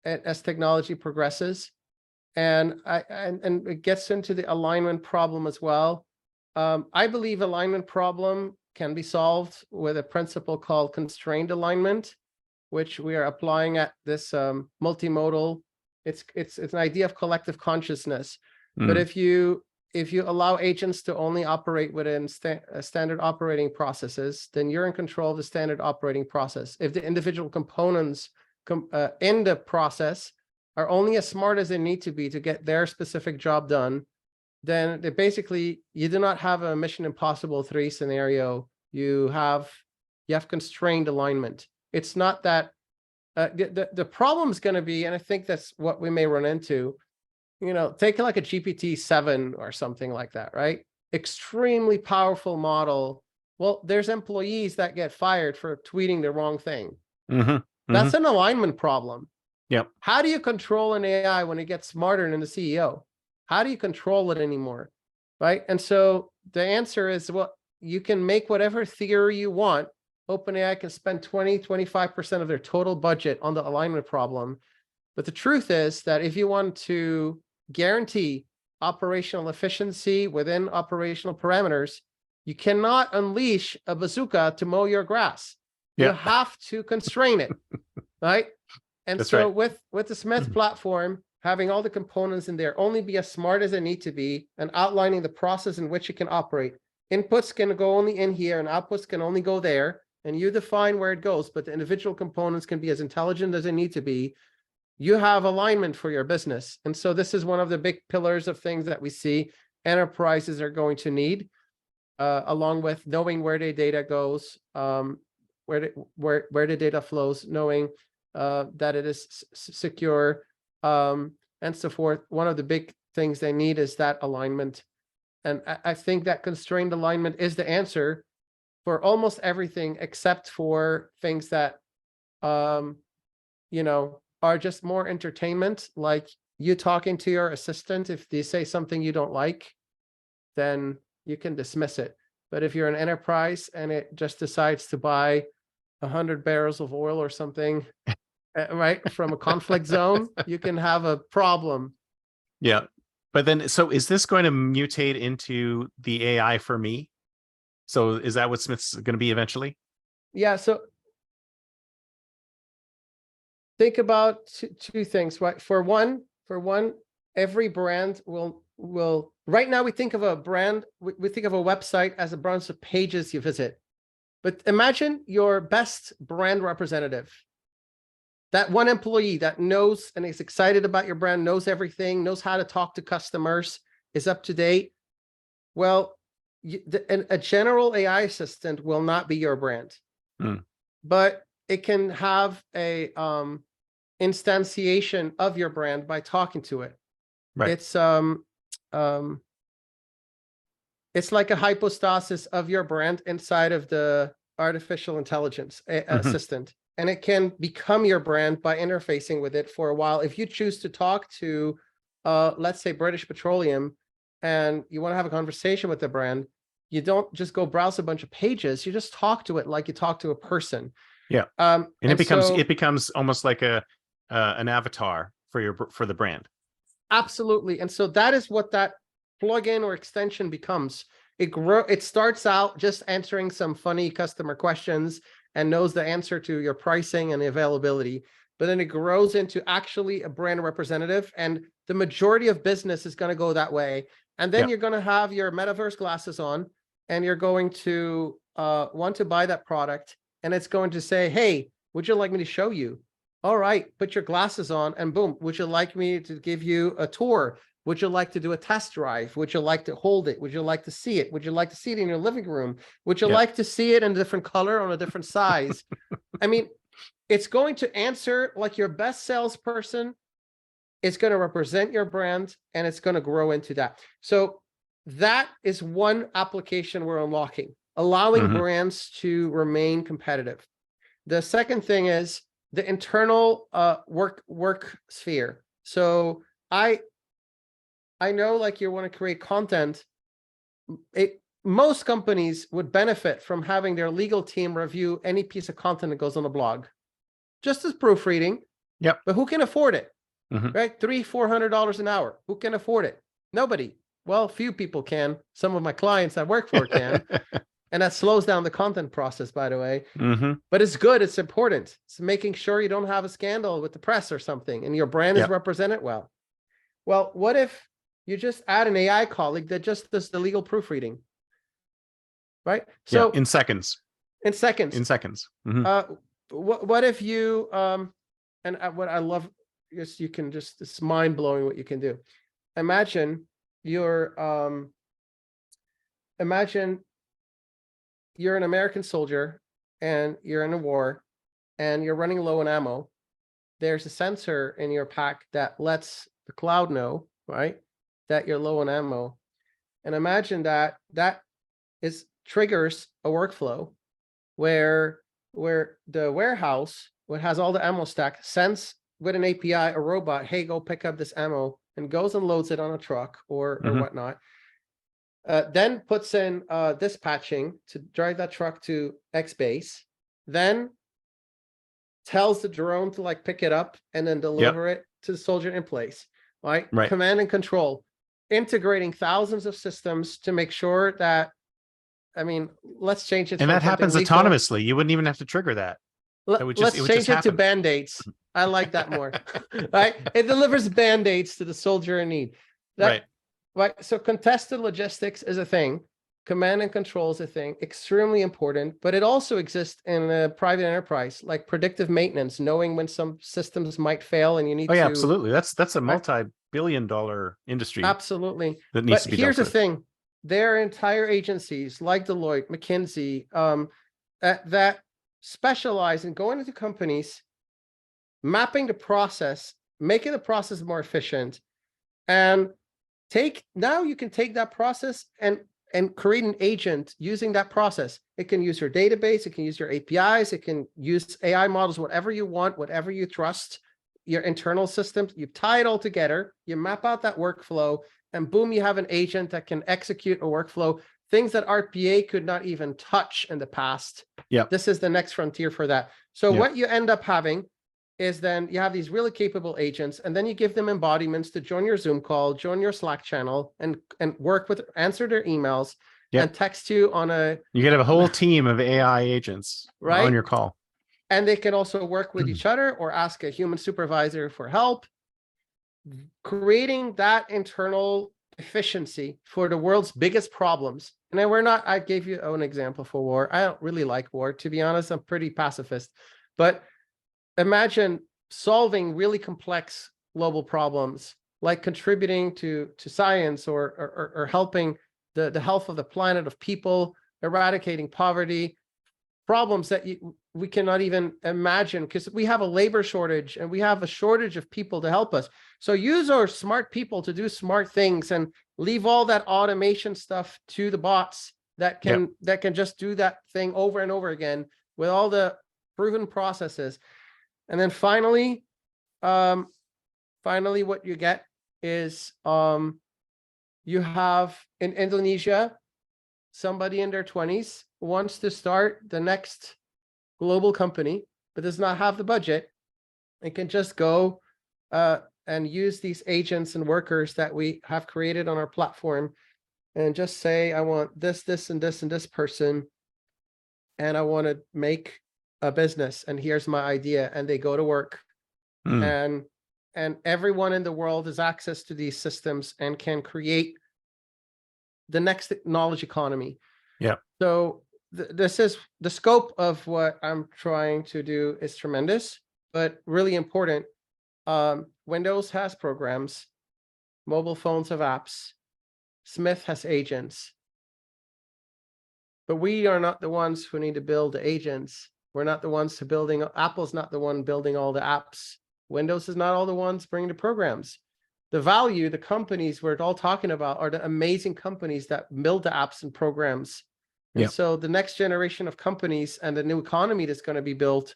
as technology progresses. And it gets into the alignment problem as well. I believe alignment problem can be solved with a principle called constrained alignment, which we are applying at this multimodal. It's an idea of collective consciousness. But if you allow agents to only operate within standard operating processes, then you're in control of the standard operating process. If the individual components in the process are only as smart as they need to be to get their specific job done, then you do not have a Mission Impossible 3 scenario. You have constrained alignment. It's not that the problem is going to be, and I think that's what we may run into, take like a GPT-7 or something like that, right? Extremely powerful model. Well, there's employees that get fired for tweeting the wrong thing. That's an alignment problem. Yep. How do you control an AI when it gets smarter than the CEO? How do you control it anymore? Right. And so the answer is, well, you can make whatever theory you want. OpenAI can spend 20-25% of their total budget on the alignment problem. But the truth is that if you want to guarantee operational efficiency within operational parameters, you cannot unleash a bazooka to mow your grass. You have to constrain it, right? And that's so right. with the Smith platform, having all the components in there, only be as smart as they need to be, and outlining the process in which it can operate. Inputs can go only in here, and outputs can only go there, and you define where it goes, but the individual components can be as intelligent as they need to be. You have alignment for your business. And so this is one of the big pillars of things that we see enterprises are going to need, along with knowing where their data goes, where the data flows, knowing that it is secure, and so forth. One of the big things they need is that alignment. And I think that constrained alignment is the answer for almost everything, except for things that, are just more entertainment, like you talking to your assistant. If they say something you don't like, then you can dismiss it. But if you're an enterprise and it just decides to buy 100 barrels of oil or something, right, from a conflict zone, you can have a problem. Yeah. But then, so is this going to mutate into the AI for me? So is that what Smith's going to be eventually? Yeah. So think about two things, right? For one, every brand will right now we think of a brand, we think of a website as a bunch of pages you visit. But imagine your best brand representative, that one employee that knows and is excited about your brand, knows everything, knows how to talk to customers, is up to date. Well, a general AI assistant will not be your brand, but it can have a instantiation of your brand by talking to it. Right. It's like a hypostasis of your brand inside of the artificial intelligence assistant. And it can become your brand by interfacing with it for a while. If you choose to talk to, let's say, British Petroleum, and you want to have a conversation with the brand, you don't just go browse a bunch of pages. You just talk to it like you talk to a person. Yeah. And it becomes almost like an avatar for the brand. Absolutely. And so that is what that plugin or extension becomes. It starts out just answering some funny customer questions and knows the answer to your pricing and the availability, but then it grows into actually a brand representative, and the majority of business is going to go that way. And then you're going to have your metaverse glasses on, and you're going to want to buy that product, and it's going to say, hey, would you like me to show you? All right, put your glasses on, and boom, would you like me to give you a tour? Would you like to do a test drive? Would you like to hold it? Would you like to see it? Would you like to see it in your living room? Would you like to see it in a different color, on a different size? I mean, it's going to answer like your best salesperson. It's going to represent your brand, and it's going to grow into that. So that is one application we're unlocking, allowing brands to remain competitive. The second thing is the internal work sphere. So I know, like, you want to create content. Most companies would benefit from having their legal team review any piece of content that goes on the blog, just as proofreading. Yep. But who can afford it? Right? $300-400 an hour. Who can afford it? Nobody. Well, few people can. Some of my clients I work for can. And that slows down the content process, by the way. But it's good. It's important. It's making sure you don't have a scandal with the press or something, and your brand is represented well. Well, what if you just add an AI colleague that just does the legal proofreading, right? So in seconds. What if you what I love is you can just, it's mind blowing what you can do. Imagine you're an American soldier and you're in a war, and you're running low on ammo, there's a sensor in your pack that lets the cloud know, right, that you're low on ammo. And imagine that triggers a workflow where the warehouse, what has all the ammo stack, sends with an API a robot, hey, go pick up this ammo, and goes and loads it on a truck or whatnot. Then puts in dispatching to drive that truck to X base, then tells the drone to like pick it up and then deliver it to the soldier in place, right? Command and control, integrating thousands of systems to make sure that, I mean, let's change it. And that happens autonomously. You wouldn't even have to trigger that. Let's change it to Band-Aids. I like that more, right? It delivers Band-Aids to the soldier in need. Right. So contested logistics is a thing. Command and control is a thing, extremely important, but it also exists in a private enterprise, like predictive maintenance, knowing when some systems might fail and you need to. Absolutely. That's a multi-billion-dollar industry. Absolutely. That needs to be here's the thing. There are entire agencies like Deloitte, McKinsey, that specialize in going into companies, mapping the process, making the process more efficient, and now you can take that process and create an agent using that process. It can use your database, it can use your APIs, it can use AI models, whatever you want, whatever you trust, your internal systems, you tie it all together, you map out that workflow, and boom, you have an agent that can execute a workflow, things that RPA could not even touch in the past. This is the next frontier for that. So what you end up having is then you have these really capable agents, and then you give them embodiments to join your Zoom call, join your Slack channel, and work with, answer their emails, and text you on a... You can have a whole team of AI agents on your call. And they can also work with each other or ask a human supervisor for help. Creating that internal efficiency for the world's biggest problems. And then I gave you an example for war. I don't really like war, to be honest. I'm pretty pacifist. But imagine solving really complex global problems, like contributing to science or helping the health of the planet, of people, eradicating poverty, problems that we cannot even imagine, because we have a labor shortage and we have a shortage of people to help us. So use our smart people to do smart things and leave all that automation stuff to the bots that can just do that thing over and over again with all the proven processes. And then finally, what you get is you have in Indonesia, somebody in their 20s wants to start the next global company, but does not have the budget. It can just go and use these agents and workers that we have created on our platform and just say, I want this, this, and this, and this person, and I want to make a business, and here's my idea. And they go to work, and everyone in the world has access to these systems and can create the next knowledge economy. So this is the scope of what I'm trying to do is tremendous, but really important. Windows has programs, mobile phones have apps, Smith has agents, but we are not the ones who need to build the agents. We're not the ones who building, Apple's not the one building all the apps. Windows is not all the ones bringing the programs. The value, the companies we're all talking about are the amazing companies that build the apps and programs. And so the next generation of companies and the new economy that's going to be built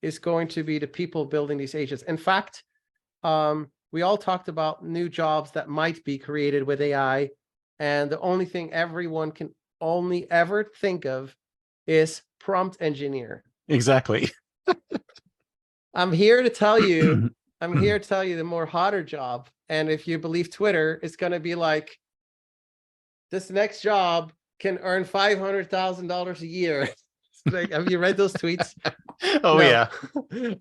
is going to be the people building these agents. In fact, we all talked about new jobs that might be created with AI. And the only thing everyone can only ever think of is prompt engineer. Exactly. I'm here to tell you, the more hotter job. And if you believe Twitter, it's going to be like, this next job can earn $500,000 a year. Like, have you read those tweets? Oh, no. Yeah.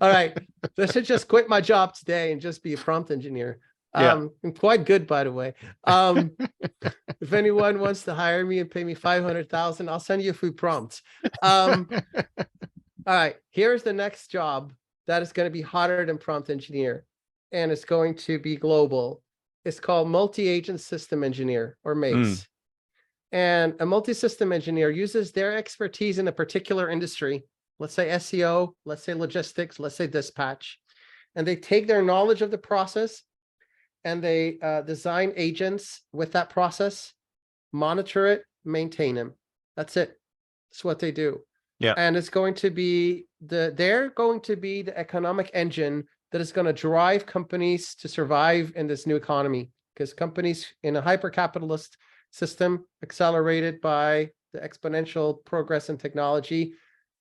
All right. I should just quit my job today and just be a prompt engineer. I'm quite good, by the way. If anyone wants to hire me and pay me $500,000, I'll send you a free prompt. All right. Here's the next job that is going to be hotter than prompt engineer, and it's going to be global. It's called multi-agent system engineer, or MASE. And a multi-system engineer uses their expertise in a particular industry let's say SEO, let's say logistics, let's say dispatch, and they take their knowledge of the process and they design agents with that process, monitor it, maintain them. That's it. That's what they do. Yeah. And it's going to be they're going to be the economic engine that is going to drive companies to survive in this new economy, because companies in a hyper-capitalist system accelerated by the exponential progress in technology,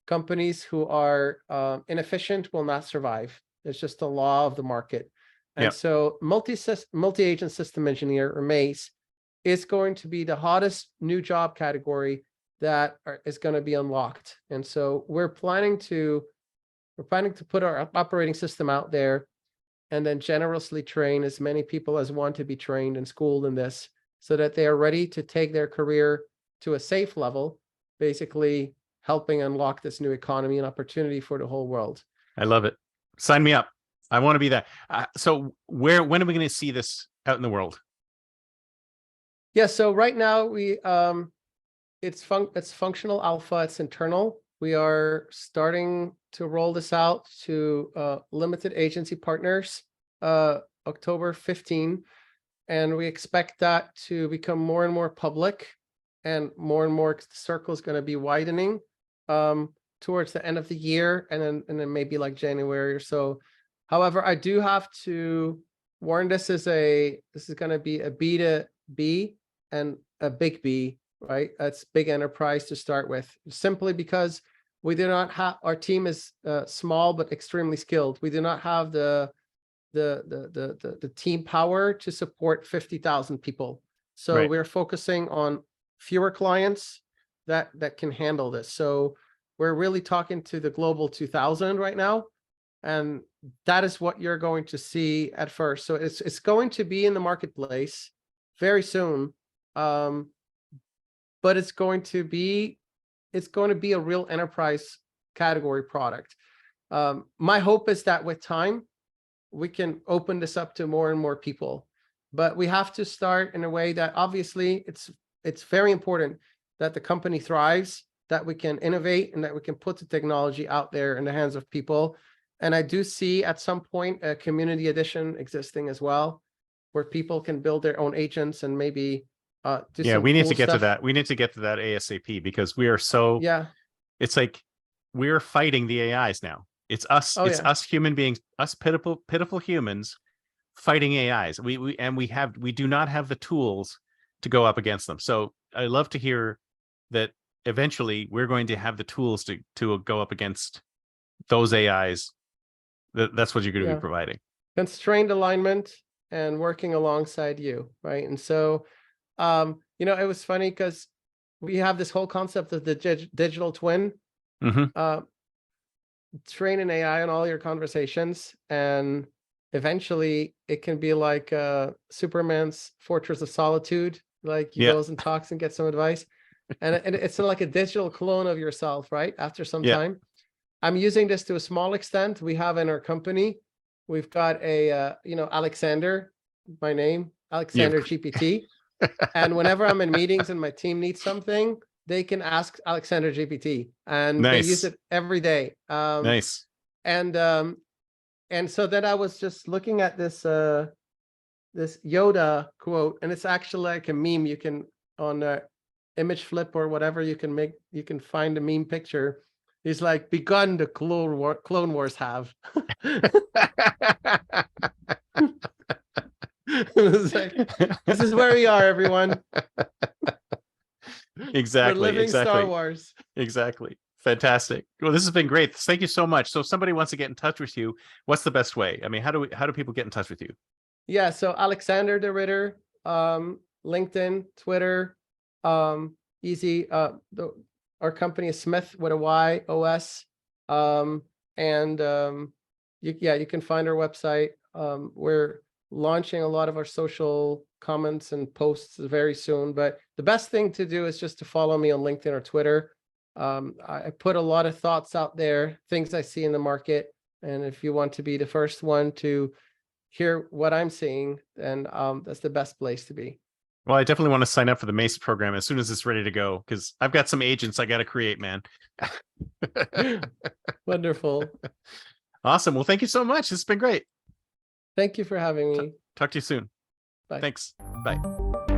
companies who are inefficient will not survive. It's just the law of the market. And so multi-agent system engineer, or MACE, is going to be the hottest new job category that is going to be unlocked. And so we're planning to put our operating system out there and then generously train as many people as want to be trained and schooled in this, so that they are ready to take their career to a safe level, basically helping unlock this new economy and opportunity for the whole world. I love it. Sign me up. I want to be that. So when are we going to see this out in the world? Yeah. So right now it's functional alpha. It's internal. We are starting to roll this out to limited agency partners, October 15. And we expect that to become more and more public, and more circle is going to be widening towards the end of the year, and then maybe like January or so. However, I do have to warn, this is going to be a B2B and a big B, right? That's big enterprise to start with, simply because we do not have, our team is small but extremely skilled. We do not have the team power to support 50,000 people. So we're focusing on fewer clients that can handle this. So we're really talking to the global 2000 right now. And that is what you're going to see at first. So it's going to be in the marketplace very soon. But it's going to be a real enterprise category product. My hope is that with time, we can open this up to more and more people, but we have to start in a way that, obviously, it's very important that the company thrives, that we can innovate, and that we can put the technology out there in the hands of people. And I do see at some point a community edition existing as well, where people can build their own agents and maybe do some we need cool to get stuff. to that. We need to get to that ASAP, because we are so, it's like we're fighting the AIs now. It's us. Us human beings, us pitiful humans fighting AIs. We do not have the tools to go up against them. So I love to hear that eventually we're going to have the tools to go up against those AIs. That's what you're going to be providing. Constrained alignment and working alongside you, right? And so, it was funny because we have this whole concept of the digital twin. Train an AI on all your conversations, and eventually it can be like Superman's Fortress of Solitude. Like he goes and talks and gets some advice, and it's like a digital clone of yourself, right? After some time. I'm using this to a small extent. We have in our company, we've got a, Alexander, my name, Alexander GPT. And whenever I'm in meetings and my team needs something, they can ask Alexander GPT, and they use it every day. And so then I was just looking at this this Yoda quote, and it's actually like a meme. You can, on Image Flip or whatever, you can find a meme picture. He's like, begun the Clone Wars have. Like, this is where we are, everyone. Exactly. We're living Star Wars. Exactly. Fantastic. Well, this has been great. Thank you so much. So if somebody wants to get in touch with you, what's the best way? I mean, how do people get in touch with you? Yeah. So Alexander de Ridder, LinkedIn, Twitter, easy. Our company is Smith with a Y, OS. You can find our website. We're launching a lot of our social comments and posts very soon, but the best thing to do is just to follow me on LinkedIn or Twitter. I put a lot of thoughts out there, things I see in the market. And if you want to be the first one to hear what I'm seeing, then that's the best place to be. Well, I definitely want to sign up for the Mesa program as soon as it's ready to go, because I've got some agents I got to create, man. Wonderful. Awesome. Well, thank you so much. This has been great. Thank you for having me. Talk to you soon. Bye. Thanks. Bye.